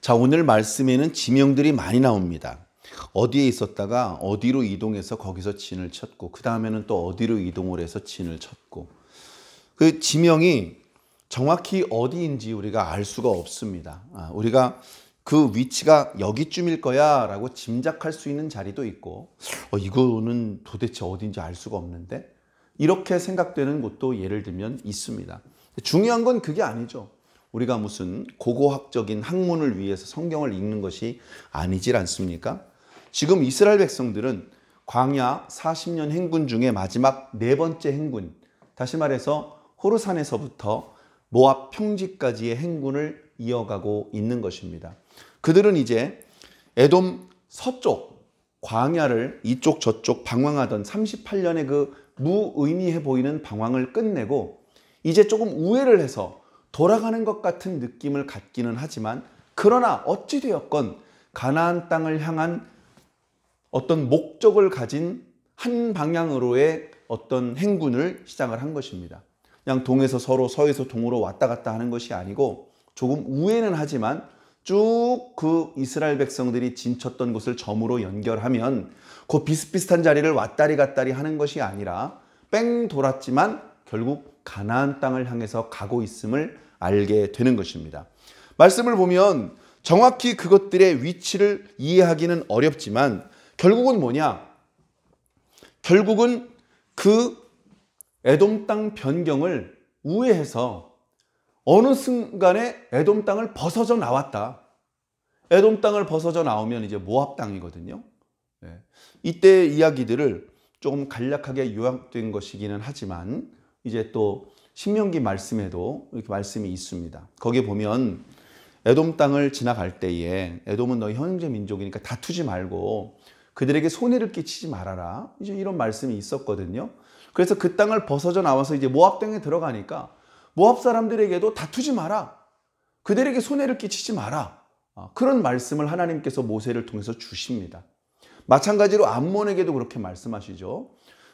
자, 오늘 말씀에는 지명들이 많이 나옵니다. 어디에 있었다가 어디로 이동해서 거기서 진을 쳤고, 그 다음에는 또 어디로 이동을 해서 진을 쳤고, 그 지명이 정확히 어디인지 우리가 알 수가 없습니다. 우리가 그 위치가 여기쯤일 거야 라고 짐작할 수 있는 자리도 있고, 이거는 도대체 어딘지 알 수가 없는데, 이렇게 생각되는 곳도 예를 들면 있습니다. 중요한 건 그게 아니죠. 우리가 무슨 고고학적인 학문을 위해서 성경을 읽는 것이 아니질 않습니까? 지금 이스라엘 백성들은 광야 40년 행군 중에 마지막 네 번째 행군, 다시 말해서 호르산에서부터 모압 평지까지의 행군을 이어가고 있는 것입니다. 그들은 이제 에돔 서쪽 광야를 이쪽 저쪽 방황하던 38년의 그 무의미해 보이는 방황을 끝내고 이제 조금 우회를 해서 돌아가는 것 같은 느낌을 갖기는 하지만, 그러나 어찌되었건 가나안 땅을 향한 어떤 목적을 가진 한 방향으로의 어떤 행군을 시작을 한 것입니다. 그냥 동에서 서로 서에서 동으로 왔다 갔다 하는 것이 아니고, 조금 우회는 하지만 쭉 그 이스라엘 백성들이 진쳤던 곳을 점으로 연결하면 그 비슷비슷한 자리를 왔다리 갔다리 하는 것이 아니라 뺑 돌았지만 결국 가나안 땅을 향해서 가고 있음을 알게 되는 것입니다. 말씀을 보면 정확히 그것들의 위치를 이해하기는 어렵지만 결국은 뭐냐? 결국은 그 에돔 땅 변경을 우회해서 어느 순간에 에돔 땅을 벗어져 나왔다. 에돔 땅을 벗어져 나오면 이제 모압 땅이거든요. 이때 이야기들을 조금 간략하게 요약된 것이기는 하지만 이제 또 신명기 말씀에도 이렇게 말씀이 있습니다. 거기에 보면 에돔 땅을 지나갈 때에 에돔은 너희 형제 민족이니까 다투지 말고 그들에게 손해를 끼치지 말아라. 이제 이런 말씀이 있었거든요. 그래서 그 땅을 벗어져 나와서 이제 모압 땅에 들어가니까 모압 사람들에게도 다투지 마라. 그들에게 손해를 끼치지 마라. 그런 말씀을 하나님께서 모세를 통해서 주십니다. 마찬가지로 암몬에게도 그렇게 말씀하시죠.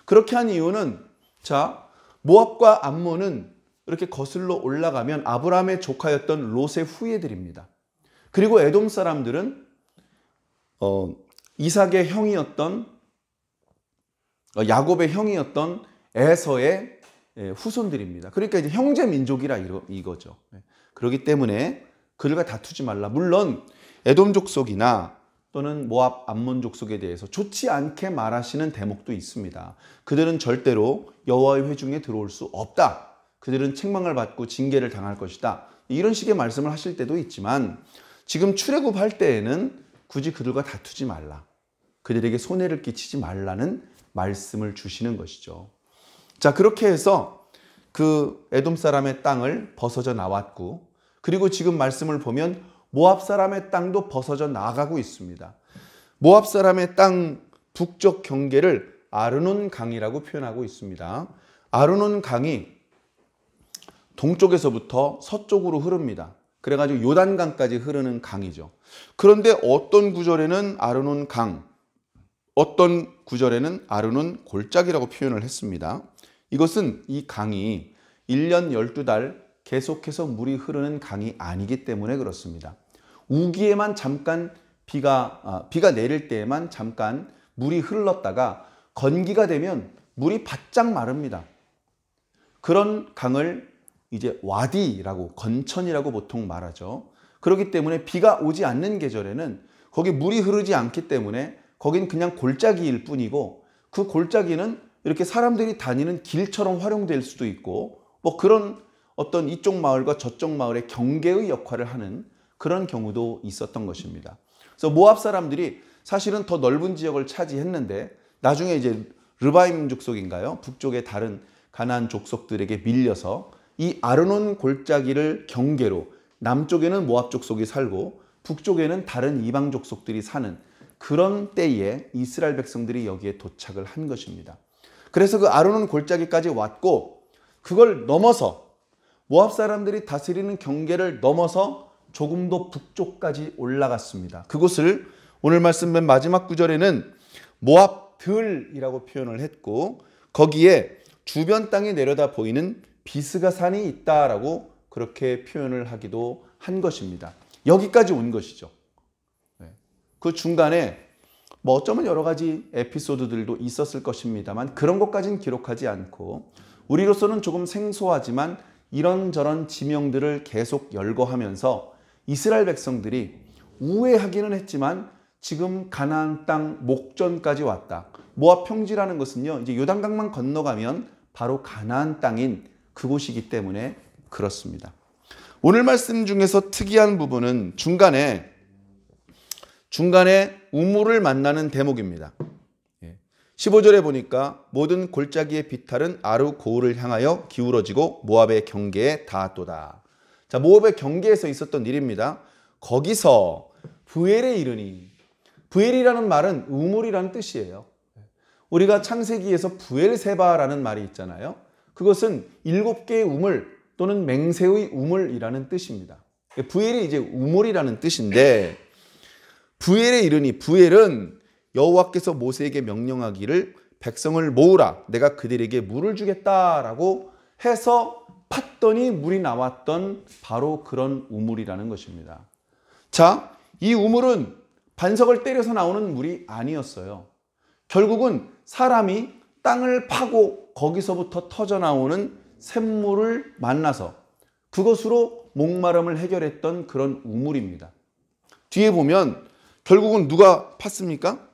그렇게 한 이유는, 자, 모압과 암몬은 이렇게 거슬러 올라가면 아브라함의 조카였던 롯의 후예들입니다. 그리고 에돔 사람들은 이삭의 형이었던 야곱의 형이었던 에서의 후손들입니다. 그러니까 이제 형제 민족이라 이거죠. 그렇기 때문에 그들과 다투지 말라. 물론 에돔 족속이나 또는 모압 암몬 족속에 대해서 좋지 않게 말하시는 대목도 있습니다. 그들은 절대로 여호와의 회중에 들어올 수 없다. 그들은 책망을 받고 징계를 당할 것이다. 이런 식의 말씀을 하실 때도 있지만, 지금 출애굽할 때에는 굳이 그들과 다투지 말라. 그들에게 손해를 끼치지 말라는 말씀을 주시는 것이죠. 자, 그렇게 해서 그 에돔 사람의 땅을 벗어져 나왔고, 그리고 지금 말씀을 보면 모압 사람의 땅도 벗어져 나가고 있습니다. 모압 사람의 땅 북쪽 경계를 아르논 강이라고 표현하고 있습니다. 아르논 강이 동쪽에서부터 서쪽으로 흐릅니다. 그래가지고 요단강까지 흐르는 강이죠. 그런데 어떤 구절에는 아르논 강, 어떤 구절에는 아르논 골짜기라고 표현을 했습니다. 이것은 이 강이 1년 12달 계속해서 물이 흐르는 강이 아니기 때문에 그렇습니다. 우기에만 잠깐 비가 내릴 때에만 잠깐 물이 흘렀다가 건기가 되면 물이 바짝 마릅니다. 그런 강을 이제 와디라고, 건천이라고 보통 말하죠. 그렇기 때문에 비가 오지 않는 계절에는 거기 물이 흐르지 않기 때문에 거긴 그냥 골짜기일 뿐이고, 그 골짜기는 이렇게 사람들이 다니는 길처럼 활용될 수도 있고, 뭐 그런 어떤 이쪽 마을과 저쪽 마을의 경계의 역할을 하는 그런 경우도 있었던 것입니다. 그래서 모압 사람들이 사실은 더 넓은 지역을 차지했는데 나중에 이제 르바임 족속인가요? 북쪽의 다른 가나안 족속들에게 밀려서 이 아르논 골짜기를 경계로 남쪽에는 모압 족속이 살고 북쪽에는 다른 이방 족속들이 사는 그런 때에 이스라엘 백성들이 여기에 도착을 한 것입니다. 그래서 그 아르논 골짜기까지 왔고, 그걸 넘어서 모압 사람들이 다스리는 경계를 넘어서 조금 더 북쪽까지 올라갔습니다. 그곳을 오늘 말씀 맨 마지막 구절에는 모압들이라고 표현을 했고, 거기에 주변 땅에 내려다 보이는 비스가 산이 있다라고 그렇게 표현을 하기도 한 것입니다. 여기까지 온 것이죠. 그 중간에 뭐 어쩌면 여러 가지 에피소드들도 있었을 것입니다만 그런 것까지는 기록하지 않고 우리로서는 조금 생소하지만 이런저런 지명들을 계속 열거하면서 이스라엘 백성들이 우회하기는 했지만 지금 가나안 땅 목전까지 왔다. 모압 평지라는 것은요, 이제 요단강만 건너가면 바로 가나안 땅인 그곳이기 때문에 그렇습니다. 오늘 말씀 중에서 특이한 부분은 중간에 우물을 만나는 대목입니다. 15절에 보니까 모든 골짜기의 비탈은 아루 고을을 향하여 기울어지고 모압의 경계에 닿았도다. 자, 모압의 경계에서 있었던 일입니다. 거기서 부엘에 이르니, 부엘이라는 말은 우물이라는 뜻이에요. 우리가 창세기에서 부엘세바라는 말이 있잖아요. 그것은 7개의 우물 또는 맹세의 우물이라는 뜻입니다. 부엘이 이제 우물이라는 뜻인데 부엘에 이르니, 부엘은 여호와께서 모세에게 명령하기를 백성을 모으라, 내가 그들에게 물을 주겠다라고 해서 팠더니 물이 나왔던 바로 그런 우물이라는 것입니다. 자, 이 우물은 반석을 때려서 나오는 물이 아니었어요. 결국은 사람이 땅을 파고 거기서부터 터져 나오는 샘물을 만나서 그것으로 목마름을 해결했던 그런 우물입니다. 뒤에 보면 결국은 누가 팠습니까?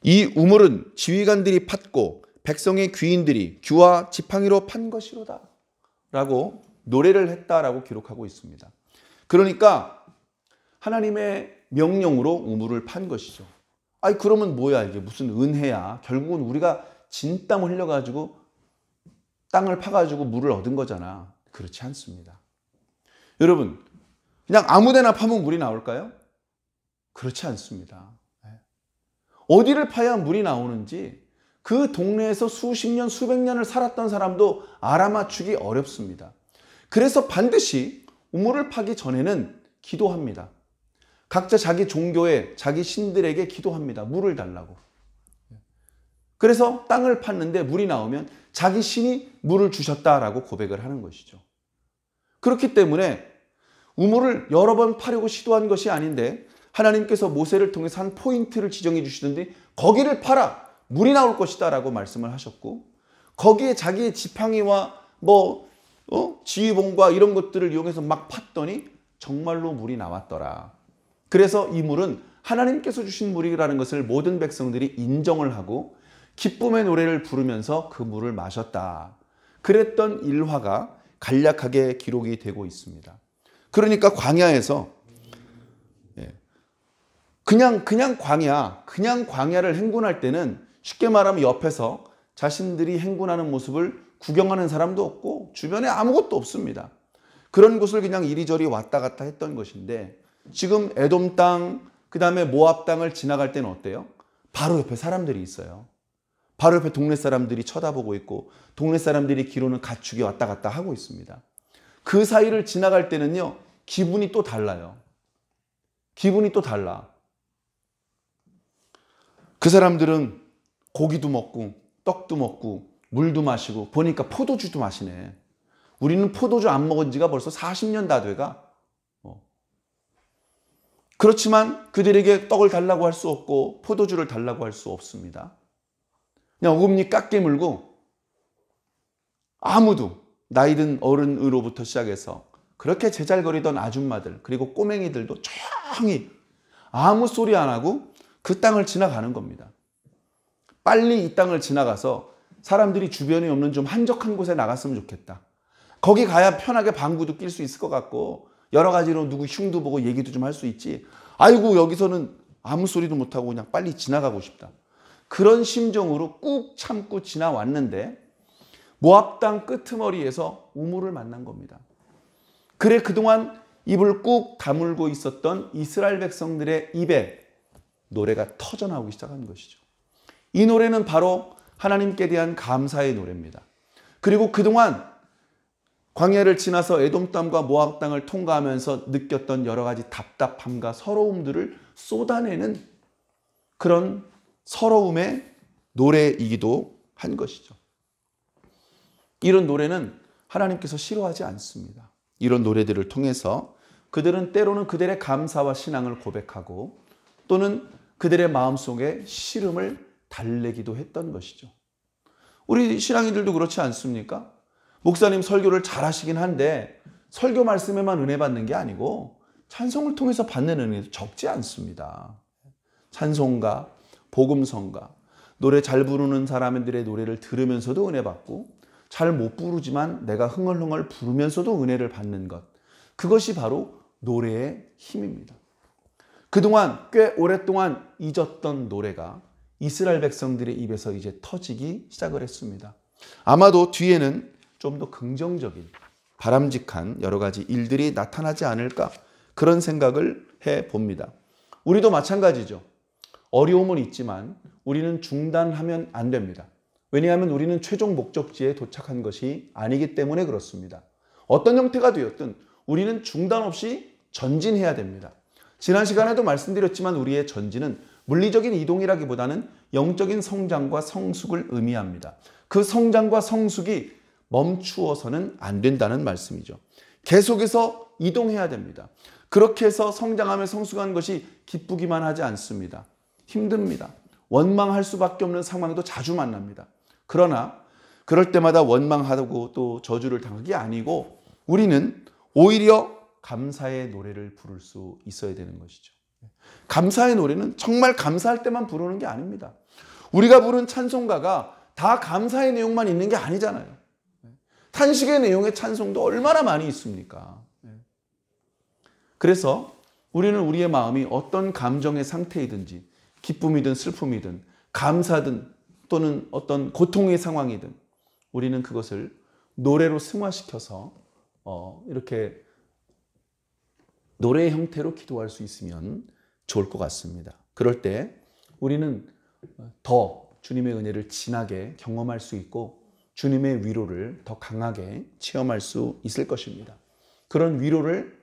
이 우물은 지휘관들이 팠고 백성의 귀인들이 규와 지팡이로 판 것이로다 라고 노래를 했다라고 기록하고 있습니다. 그러니까 하나님의 명령으로 우물을 판 것이죠. 아니 그러면 뭐야, 이게 무슨 은혜야. 결국은 우리가 진땀 흘려가지고 땅을 파가지고 물을 얻은 거잖아. 그렇지 않습니다. 여러분, 그냥 아무데나 파면 물이 나올까요? 그렇지 않습니다. 어디를 파야 물이 나오는지 그 동네에서 수십 년, 수백 년을 살았던 사람도 알아맞추기 어렵습니다. 그래서 반드시 우물을 파기 전에는 기도합니다. 각자 자기 종교에, 자기 신들에게 기도합니다. 물을 달라고. 그래서 땅을 팠는데 물이 나오면 자기 신이 물을 주셨다라고 고백을 하는 것이죠. 그렇기 때문에 우물을 여러 번 파려고 시도한 것이 아닌데 하나님께서 모세를 통해서 한 포인트를 지정해 주시던데 거기를 파라, 물이 나올 것이다 라고 말씀을 하셨고 거기에 자기의 지팡이와 지휘봉과 이런 것들을 이용해서 막 팠더니 정말로 물이 나왔더라. 그래서 이 물은 하나님께서 주신 물이라는 것을 모든 백성들이 인정을 하고 기쁨의 노래를 부르면서 그 물을 마셨다. 그랬던 일화가 간략하게 기록이 되고 있습니다. 그러니까 광야에서 그냥 광야를 행군할 때는 쉽게 말하면 옆에서 자신들이 행군하는 모습을 구경하는 사람도 없고 주변에 아무것도 없습니다. 그런 곳을 그냥 이리저리 왔다 갔다 했던 것인데 지금 에돔 땅, 그 다음에 모압 땅을 지나갈 때는 어때요? 바로 옆에 사람들이 있어요. 바로 옆에 동네 사람들이 쳐다보고 있고 동네 사람들이 기로는 갖추게 왔다 갔다 하고 있습니다. 그 사이를 지나갈 때는요, 기분이 또 달라요. 기분이 또 달라. 그 사람들은 고기도 먹고 떡도 먹고 물도 마시고 보니까 포도주도 마시네. 우리는 포도주 안 먹은 지가 벌써 40년 다 돼가. 그렇지만 그들에게 떡을 달라고 할 수 없고 포도주를 달라고 할 수 없습니다. 그냥 어금니 깎게 물고 아무도 나이든 어른으로부터 시작해서 그렇게 제잘거리던 아줌마들 그리고 꼬맹이들도 조용히 아무 소리 안 하고 그 땅을 지나가는 겁니다. 빨리 이 땅을 지나가서 사람들이 주변에 없는 좀 한적한 곳에 나갔으면 좋겠다. 거기 가야 편하게 방구도 낄 수 있을 것 같고 여러 가지로 누구 흉도 보고 얘기도 좀 할 수 있지. 아이고 여기서는 아무 소리도 못하고 그냥 빨리 지나가고 싶다. 그런 심정으로 꾹 참고 지나왔는데 모압 땅 끄트머리에서 우물을 만난 겁니다. 그래 그동안 입을 꾹 다물고 있었던 이스라엘 백성들의 입에 노래가 터져나오기 시작한 것이죠. 이 노래는 바로 하나님께 대한 감사의 노래입니다. 그리고 그동안 광야를 지나서 에돔 땅과 모압 땅을 통과하면서 느꼈던 여러 가지 답답함과 서러움들을 쏟아내는 그런 서러움의 노래이기도 한 것이죠. 이런 노래는 하나님께서 싫어하지 않습니다. 이런 노래들을 통해서 그들은 때로는 그들의 감사와 신앙을 고백하고 또는 그들의 마음속에 시름을 달래기도 했던 것이죠. 우리 신앙인들도 그렇지 않습니까? 목사님 설교를 잘하시긴 한데 설교 말씀에만 은혜 받는 게 아니고 찬송을 통해서 받는 은혜도 적지 않습니다. 찬송가, 복음성가, 노래 잘 부르는 사람들의 노래를 들으면서도 은혜 받고 잘 못 부르지만 내가 흥얼흥얼 부르면서도 은혜를 받는 것, 그것이 바로 노래의 힘입니다. 그동안 꽤 오랫동안 잊었던 노래가 이스라엘 백성들의 입에서 이제 터지기 시작을 했습니다. 아마도 뒤에는 좀 더 긍정적인 바람직한 여러 가지 일들이 나타나지 않을까, 그런 생각을 해봅니다. 우리도 마찬가지죠. 어려움은 있지만 우리는 중단하면 안 됩니다. 왜냐하면 우리는 최종 목적지에 도착한 것이 아니기 때문에 그렇습니다. 어떤 형태가 되었든 우리는 중단 없이 전진해야 됩니다. 지난 시간에도 말씀드렸지만 우리의 전진은 물리적인 이동이라기보다는 영적인 성장과 성숙을 의미합니다. 그 성장과 성숙이 멈추어서는 안 된다는 말씀이죠. 계속해서 이동해야 됩니다. 그렇게 해서 성장하며 성숙하는 것이 기쁘기만 하지 않습니다. 힘듭니다. 원망할 수밖에 없는 상황도 자주 만납니다. 그러나 그럴 때마다 원망하고 또 저주를 당하기 아니고 우리는 오히려 감사의 노래를 부를 수 있어야 되는 것이죠. 감사의 노래는 정말 감사할 때만 부르는 게 아닙니다. 우리가 부른 찬송가가 다 감사의 내용만 있는 게 아니잖아요. 탄식의 내용의 찬송도 얼마나 많이 있습니까? 그래서 우리는 우리의 마음이 어떤 감정의 상태이든지 기쁨이든 슬픔이든 감사든 또는 어떤 고통의 상황이든 우리는 그것을 노래로 승화시켜서 이렇게 노래의 형태로 기도할 수 있으면 좋을 것 같습니다. 그럴 때 우리는 더 주님의 은혜를 진하게 경험할 수 있고 주님의 위로를 더 강하게 체험할 수 있을 것입니다. 그런 위로를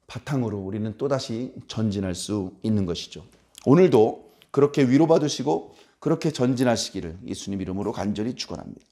바탕으로 우리는 또다시 전진할 수 있는 것이죠. 오늘도 그렇게 위로받으시고 그렇게 전진하시기를 예수님 이름으로 간절히 축원합니다.